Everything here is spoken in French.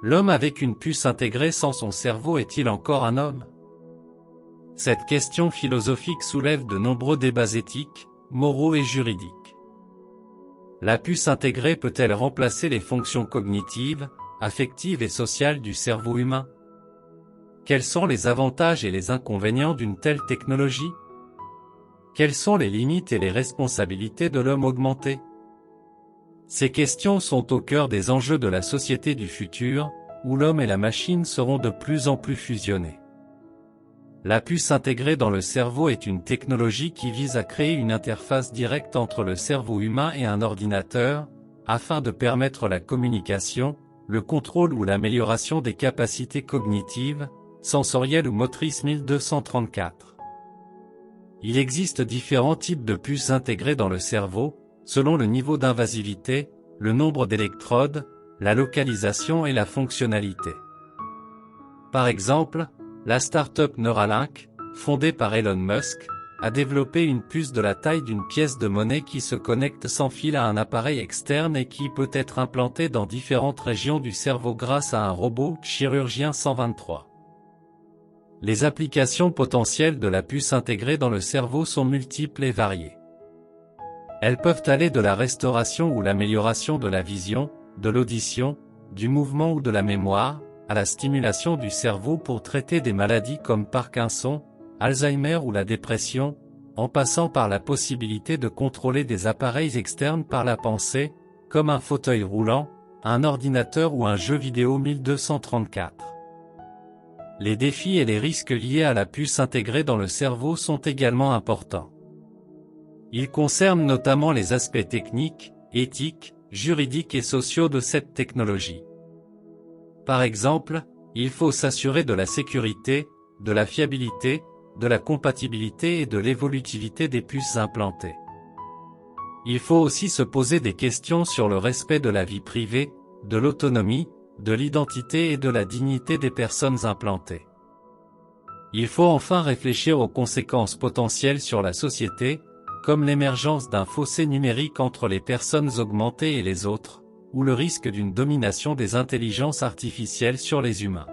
L'homme avec une puce intégrée sans son cerveau est-il encore un homme? Cette question philosophique soulève de nombreux débats éthiques, moraux et juridiques. La puce intégrée peut-elle remplacer les fonctions cognitives, affectives et sociales du cerveau humain? Quels sont les avantages et les inconvénients d'une telle technologie? Quelles sont les limites et les responsabilités de l'homme augmenté? Ces questions sont au cœur des enjeux de la société du futur, où l'homme et la machine seront de plus en plus fusionnés. La puce intégrée dans le cerveau est une technologie qui vise à créer une interface directe entre le cerveau humain et un ordinateur, afin de permettre la communication, le contrôle ou l'amélioration des capacités cognitives, sensorielles ou motrices. 1234. Il existe différents types de puces intégrées dans le cerveau, selon le niveau d'invasivité, le nombre d'électrodes, la localisation et la fonctionnalité. Par exemple, la start-up Neuralink, fondée par Elon Musk, a développé une puce de la taille d'une pièce de monnaie qui se connecte sans fil à un appareil externe et qui peut être implantée dans différentes régions du cerveau grâce à un robot chirurgien 123. Les applications potentielles de la puce intégrée dans le cerveau sont multiples et variées. Elles peuvent aller de la restauration ou l'amélioration de la vision, de l'audition, du mouvement ou de la mémoire, à la stimulation du cerveau pour traiter des maladies comme Parkinson, Alzheimer ou la dépression, en passant par la possibilité de contrôler des appareils externes par la pensée, comme un fauteuil roulant, un ordinateur ou un jeu vidéo. 1234. Les défis et les risques liés à la puce intégrée dans le cerveau sont également importants. Ils concernent notamment les aspects techniques, éthiques, juridiques et sociaux de cette technologie. Par exemple, il faut s'assurer de la sécurité, de la fiabilité, de la compatibilité et de l'évolutivité des puces implantées. Il faut aussi se poser des questions sur le respect de la vie privée, de l'autonomie, de l'identité et de la dignité des personnes implantées. Il faut enfin réfléchir aux conséquences potentielles sur la société, comme l'émergence d'un fossé numérique entre les personnes augmentées et les autres, ou le risque d'une domination des intelligences artificielles sur les humains.